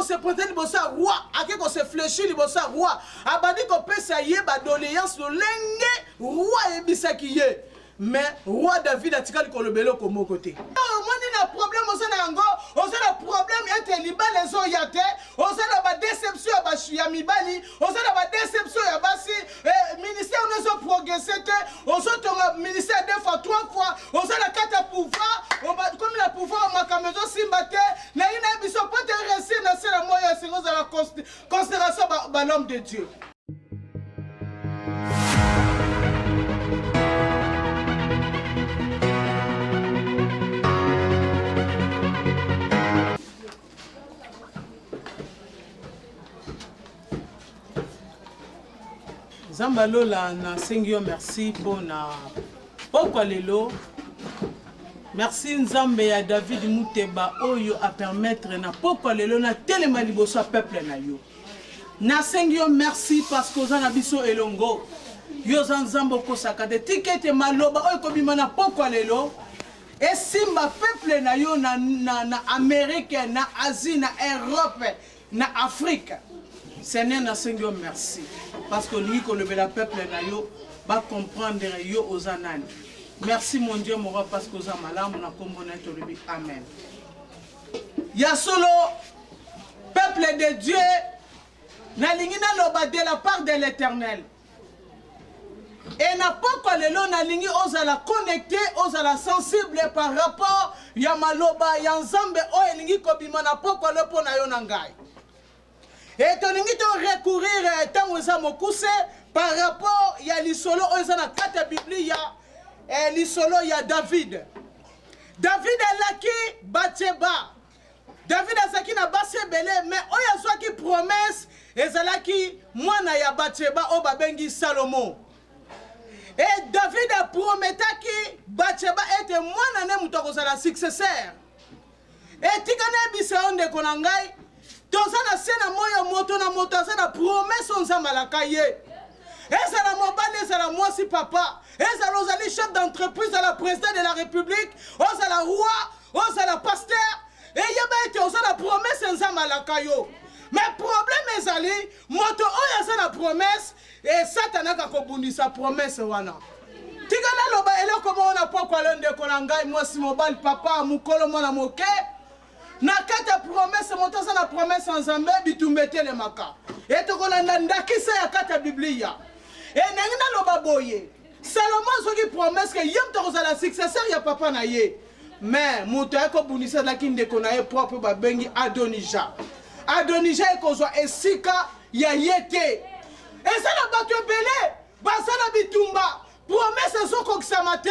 Se présente libosa roi, ake ko se fléchir libosa roi, abandi ko pesa ye ba doléance lo lenge roi ebisaki ye. Mais roi David a tika likolobelo ko mon côté. Moni na problème osa na ngo, osa na problème ete libale zo yate, osa na ba déception ya ba ya mibali, osa na ba déception ya basi ministère ne so progresser te, osa tonga ministère deux fois trois fois, osa na kata pouvoir, comme la pouvoir makamezo simbate, na ina biso pote réussir na sera moya singo za la considération ba l'homme de Dieu. Zambalola na sengio merci pour na pokwa lelo. Merci Nzambe ya David Muteba oyo a permettre na pokwa lelo na telema liboso peuple na yo. Na sengio merci parce que ozana biso elongo. Yo Nzambe ko sakate tikete maloba oyo ko bima na pokwa lelo. Et simba peuple na yo na Amérique, na Asie, na Europe, na Afrique. Seigneur na sengio merci. Parce que lui, que le peuple va comprendre yo aux anani. Merci mon Dieu, mon roi, parce que vous avez malade, mon accompagné. Amen. Il y a solo peuple de Dieu, na lingina loba de la part de l'Éternel. Et n'a pas que le long na lingi osala connecté, osala sensible par rapport ya maloba ya nzambe o elingi kobima na poko le pona yo nangai. Et ton lingi to recourir tango za mokuse par rapport ya lisolo oza na kata Biblia ya lisolo ya David. David alaki Bathsheba. David azaki na base belé mais oya zwaki promesse ezalaki mwana ya Bathsheba o babengi Salomon. Et David a promis que Bathsheba était mwana ne mutoko za la successeur. Et tikana bisa onde konangai tozana sena moyo moto na moto za promesse on za malakaye. Ezala mobali ezala mwasi papa. Ezala ozali chef d'entreprise à la présidente de la République, ozala roi, ozala pasteur et yeba ete ozala promesse nza malakayo. Mais problème ezali moto oya za la promesse et Satan a kobundi sa promesse wana. Tigana loba eloko mo na pokwa lende konangai mwasi mobali papa mukolo mona moke. Na kata promesse moto za na promesse nzambe bitumbete le maka. Et to kolanda ndakisa ya kata Biblia. Et nangina loba boye. Salomon soki promesse que yem to kozala successeur ya papa na ye. Mais moto eko bunisa la kinde konaye propre ba bengi Adonija. Adonija ekozwa esika ya yete. Et ça n'a pas de belé. Basana bitumba. Promesse soko kisamate.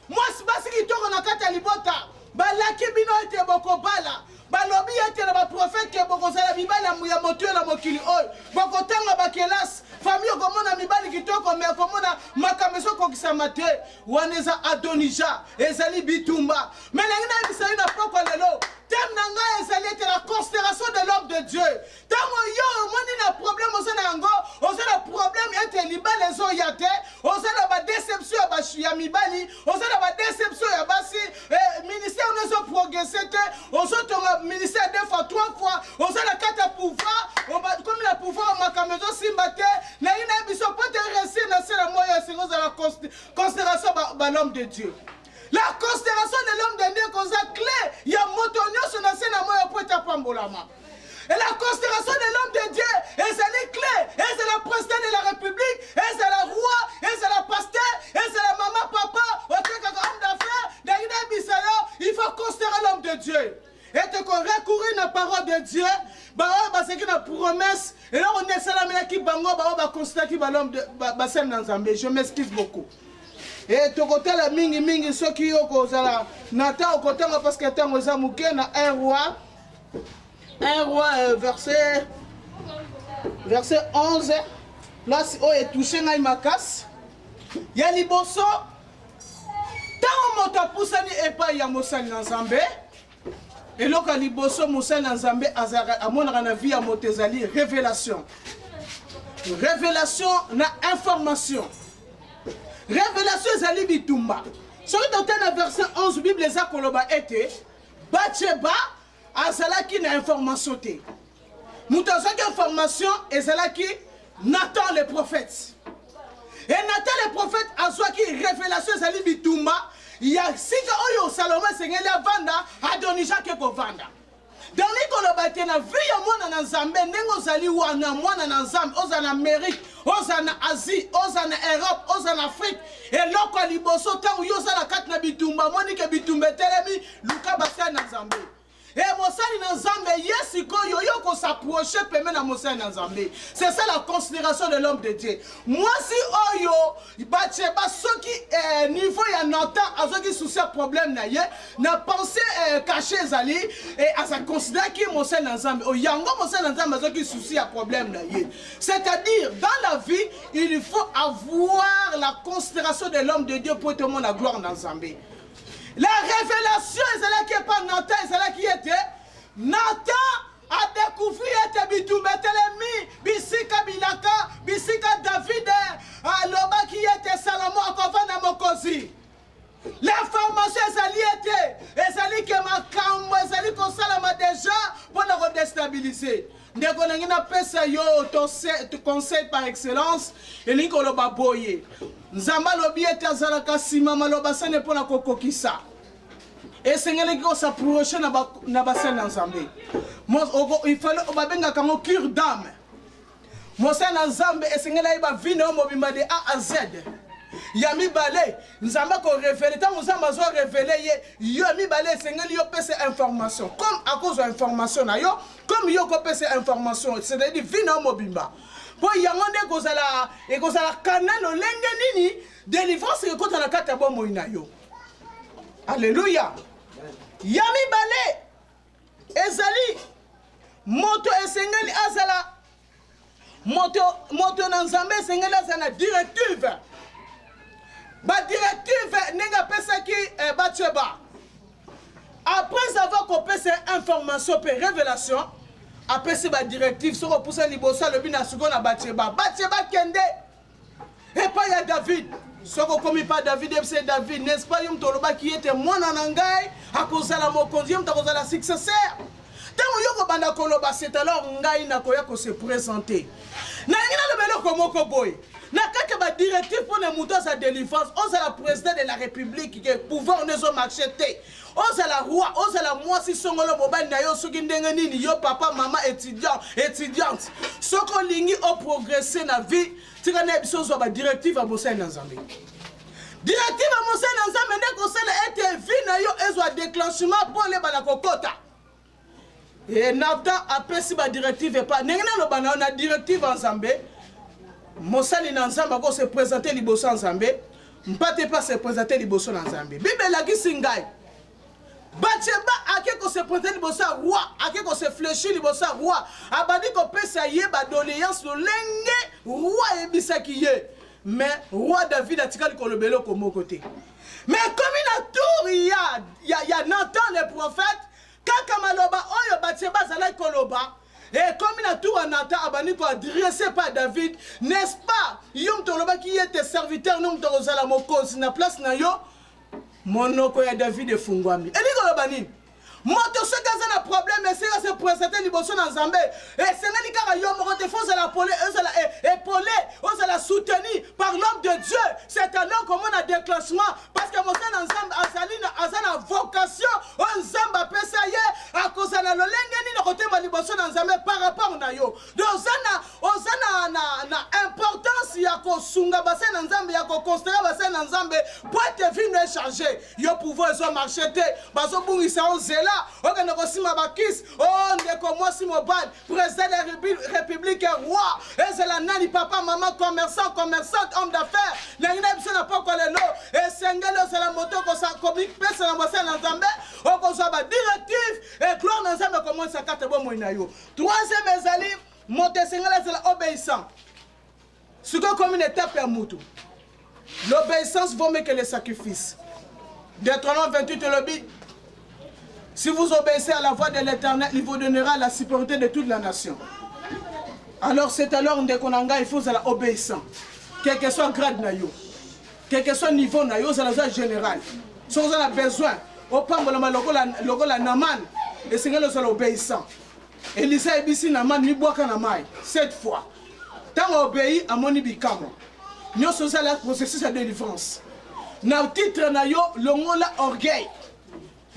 Moi si basi kitoko na kata libota. Balaki bino ete boko bala. Balobi ete na ba prophète ke boko sala bibala ya moto na mokili oy. Boko tanga bakelas. Famille komona mibali kitoko me komona makameso ko kisamate. Waneza Adonija. Ezali bitumba. Mais ngina bisali na poko lelo. Thème nanga ezali ete la considération de l'homme de Dieu. Tango yo moni na problème osana ngo, osana problème ete libale zo yate, osana ba déception ya mibali, osana ba déception ya basi, ministère ne so progresser te, osotonga ministère deux fois trois fois, osana kata pouvoir, comme la pouvoir makamezo simbate, na ina biso pote réussir na sera moya singo za la considération ba l'homme de Dieu. La considération de l'homme de Dieu est la clé. Il y a motonio sur la scène à moi pour être pambolama. Et la considération de l'homme de Dieu est la clé. Et c'est la présidente de la République. Et c'est la roi. Et c'est la pasteur. Et c'est la maman, papa. Homme d'affaires. Il faut considérer l'homme de Dieu. Et te recourir à la parole de Dieu. C'est une promesse. Et là on est salam qui bango. On considérer l'homme de Zambé. Je m'excuse beaucoup. Et to côté la mingi ceux qui ont causé la nata au côté parce que tant aux amouké na un roi verset 11 là on est touché na makas ya liboso tant moto pusani epa ya mosali na Nzambe et loka liboso mosali na Nzambe azara amona na vie ya motezali révélation révélation na information. Révélation ezali bitumba. Soki totana verset 11 Bible eza koloba ete Bathsheba azalaki na information te. Mutu azalaki information ezalaki Nathan le prophète. Et Nathan le prophète azwaki révélation ezali bitumba ya sika oyo Salomon sengeli avanda Adonija ke kovanda. Dans les colobatiens, na vie ya mwana na Nzambe ndenge ozali wana mwana na Nzambe oza na Amérique, oza na Asie, oza na Europe, oza na Afrique et loko liboso tango yo za na kati na bitumba moni ke bitumba telemi luka basa na Nzambe. Et mosali na Nzambe yesiko yo yo ko s'approcher peme na mosali na Nzambe. C'est ça la considération de l'homme de Dieu. Moi si oyo Bathsheba soki niveau ya Nathan azoki souci problème na ye na pensée cachée ezali et asa considérer ki mosali na Nzambe o yango mosali na Nzambe azoki souci ya problème na ye. C'est-à-dire dans la vie il faut avoir la considération de l'homme de Dieu pour être mon la gloire dans Nzambe. La révélation, c'est là qui par Nathan, c'est là qui était. Nathan a découvert que Bitumbe Telemi, Bisika Bilaka, Bisika David, Loba qui était Salomon, Akovana Mokosi. L'information, c'est là qui ma cambo, c'est là qu'on salama déjà pour nous redéstabiliser. Ndeko nangina pesa yo ton conseil par excellence elingo loba boye nzamba lobi ete azalaka sima maloba sane pona kokokisa esengeli ko s'approcher na basana nzambe il fallait obabenga kango cure d'âme mosana nzambe esengela iba vino mobimba de A à Z Yami balé, nous avons révélé, tant nous avons révélé, Yami balé, c'est que yo pèse information. Comme à cause de l'information, comme yo pèse information, c'est-à-dire vino mobimba. Pour yamande kozala et kozala canal lenge nini délivrance que quand on a carte bon moina yo. Alléluia. Yami balé, ezali moto esengeli azala moto nanzambe esengeli azala directive. La directive n'est pas qui Bathsheba. Après avoir coupé ces informations et révélations, après ces directives, sur le pouce libosa le bina sugo na Bathsheba. Bathsheba kende. Et pas ya David. Ce qu'on commis pas David, c'est David. N'est-ce pas yom toloba qui était moi nangai à cause de la mokonzi yom ta cause de la successeur. Tant yoko banda koloba c'est alors ngai na koya ko se présenter. Na ngina le belo komoko boy. Na kaka ba directive pour les moutons à délivrance, on est la président de la République qui pouvoir nous marcher té. On est la roi, on est la moi si son ngolo mobile na yo soki ndenge nini yo papa maman étudiante. Soko lingi au progresser na vie, tika na biso zo ba directive a bossa na Nzambe. Directive a bossa na Nzambe ndeko sala ete vie na yo ezo déclenchement pour les bana kokota. Et Nathan après si ba directive pas ndenge na bana na directive en Nzambe. Mosali na Nzambe ko se présenter liboso Nzambe, mpate pas se présenter liboso Nzambe. Bible la gi singai. Bathsheba ake ko se présenter liboso roi, ake ko se fléchir liboso roi. Abadi ko pesa ye ba doléance lo lenge roi ebisaki ye. Mais roi David atikali ko lobelo ko mon côté. Mais comme il a tour il y a Nathan le prophète, kaka maloba oyo Bathsheba zala koloba. Et comme il a tout en Nathan, abani ko adressé par David, n'est-ce pas? Yom toloba qui était serviteur, nom tozala mokos na place na yo, monoko ya David e fungwami. Eli ko lobani. Moto se gaza na problème, mais c'est se présenter liboso na Nzambe. Et c'est ngani kaka yo moko te fonce la pole, épaulé, on se la soutenu par l'homme de Dieu. C'est alors comment on a déclenchement parce que mon Nzambe azana vocation, on Nzamba pesa ye à cause na lolenge ni côté ma liboso na Nzambe par rapport na yo. Donc ozana na importance ya ko sunga basa na Nzambe ya ko construire basa na Nzambe pour être venu échanger. Yo pouvoir zo marcher te, bazo bungisa on zela. On a aussi ma bakis, on est comme moi si mon bad, président de la République roi, et c'est la nani papa, maman, commerçante, homme d'affaires, n'a pas quoi le lot, et c'est la moto qu'on s'en communique, c'est la moitié dans Nzambe, on s'en va directive, et gloire dans Nzambe comment ça carte bon moinayo. Troisième mes amis, monter Sengala c'est l'obéissance. Ce que comme une étape à Moutou. L'obéissance vaut mieux que le sacrifice. Deutéronome 28 le dit. Si vous obéissez à la voix de l'Éternel, il vous donnera la sécurité de toute la nation. Alors c'est alors Ndekonanga, il faut la obéissant. Quel que soit le grade nayo, quel que soit le niveau nayo, c'est la général. Si on a besoin, au pambolama logo la naman, et c'est l'obéissant. Elisa ebisi naman ni boaka na mai 7 fois. Tant obéi à mon ibikamo. Nous sommes là processus de délivrance. Na titre na yo longola orgueil.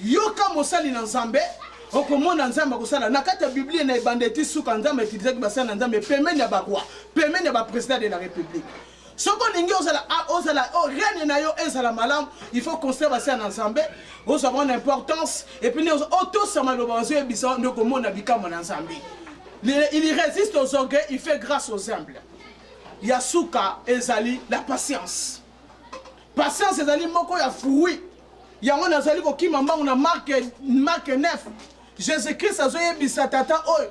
Yo kamo sali na Nzambe, okomona Nzambe kosala na kata Biblia na bandeti suka Nzambe utilisé ki basala Nzambe pemene ya bakwa, pemene ya ba président de la République. Soko lingi ozala rien na yo ezala malam, il faut conserver ça na Nzambe, ozaba une importance et puis nous auto samalobanzo ebisa ndokomona bikamo na Nzambe. Il résiste aux orgueils, il fait grâce aux humbles. Yasuka ezali la patience. Patience ezali moko ya fui. Yango nazali ko kimamba na Marc 9. Jésus-Christ azoyebisa tata oyo.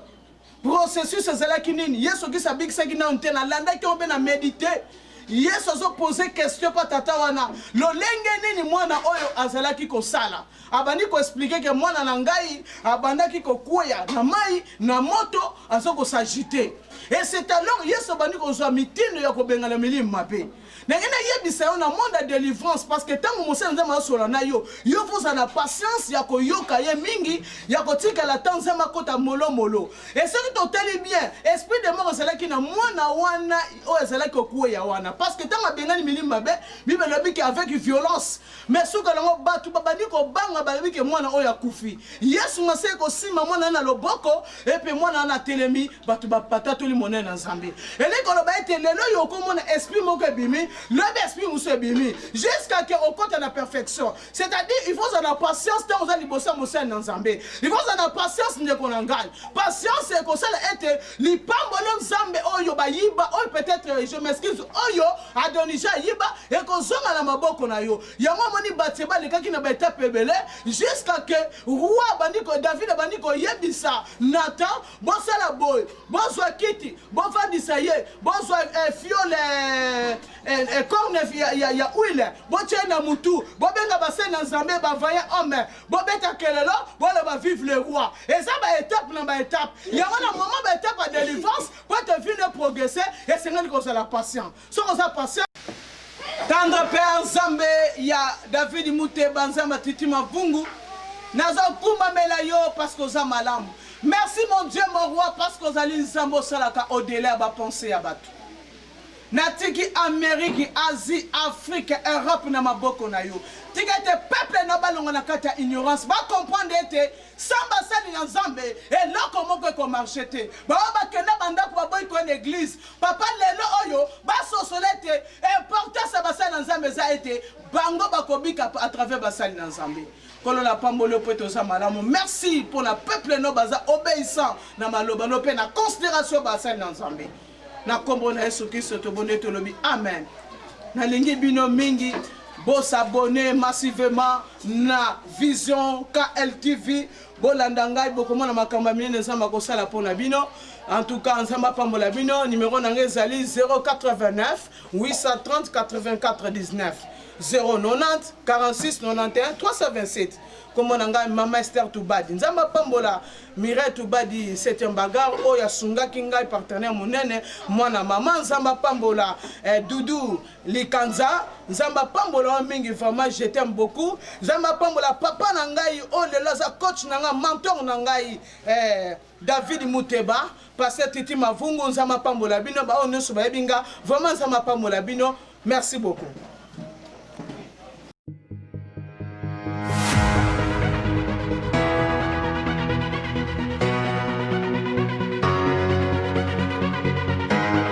Processus ezala kinini. Yesu ki sabikisa kina ntena landa ki on na méditer. Yesu azo poser question pa tata wana. Lolenge nini mwana oyo azalaki kosala. Abandi ko expliquer que mwana na ngai abandaki ko kuya na mai na moto azo ko s'agiter. Et c'est alors Yesu abandi ko zo mitino ya ko bengala milima mabe. Nengena yebisa yo na monde de délivrance parce que tant mo senza ma sola na yo vous en a patience ya ko yoka ye mingi ya ko tika la tanza makota molo molo. Et ce qui t'entend bien esprit de mort zala ki na mwana wana o zala ko kuya wana parce que tant bengani milima mabe bible lobi ki avec violence mais suka lango batu babandi ko banga balobi ke mwana oya kufi Yesu ngase ko sima mwana na loboko et puis mwana na telemi batu bapata to li mona na Nzambe ele ko loba ete lelo yo ko mona esprit moko ebimi l'esprit mousse ebimi jusqu'à que au compte de la perfection c'est-à-dire il faut en avoir patience tant aux alibosa moussa na Nzambe il faut en avoir patience ne ko ngai patience c'est ko sala ete li pambolo Nzambe oyo bayiba oyo peut-être je m'excuse oyo adonija yiba et ko zonga na maboko na yo yango moni bateba le kaki na ba étape ebele jusqu'à que roi bandiko David bandiko yebisa Nathan bosala boy boswa kiti bofandisa ye boswa fiole corne ya huile botie na mutu bobenga base na Nzambe bavaya homme bobeta kelelo bola ba vivre le roi et ça ba étape na ba étape yango na moment ba étape de délivrance pour te venir progresser et c'est ngani ko la patience so ko sa patience. Tendre Père Nzambe ya David Muteba Nzambe titima vungu nazo kuma melayo parce que za malamu. Merci mon Dieu mon roi parce que zali Nzambe salaka au-delà ba penser ya batu. Natiki Amérique, Asie, Afrique, Europe na maboko na yo. Tika te peuple na balongo na kata ignorance ba comprendre ete samba sali na Nzambe et loko moko ko marchete. Ba kena banda ko boy ko l'église. Papa lelo oyo ba sosolete importance ba sali na Nzambe za ete bango ba kobika à travers ba sali na Nzambe. Kolo la pambolo poto za malamu. Merci pour la peuple no baza obéissant na maloba no pe na considération ba sali na Nzambe. Na kombo na Yesu Kristo to bonne to lobi amen. Na lingi bino mingi bo s'abonner massivement na Vision KLTV bolanda ngai bokomona makamba minene Nzamba ko sala pona bino. En tout cas Nzamba pambola bino numéro na ngai zali 089 830 84 19 090 46 91 327. Comme on a Mama Esther Toubadi. Nzamba pambola Mireille Toubadi 7e bagarre oya sunga kinga partenaire monene mwana mama Nzamba pambola Doudou Likanza Nzamba pambola mingi vraiment je t'aime beaucoup. Nzamba pambola papa nangai o lelo za coach nanga mentor nangai David Muteba pasteur Titi Mavungu Nzamba pambola bino ba on ne so ba binga vraiment Nzamba pambola bino. Merci beaucoup.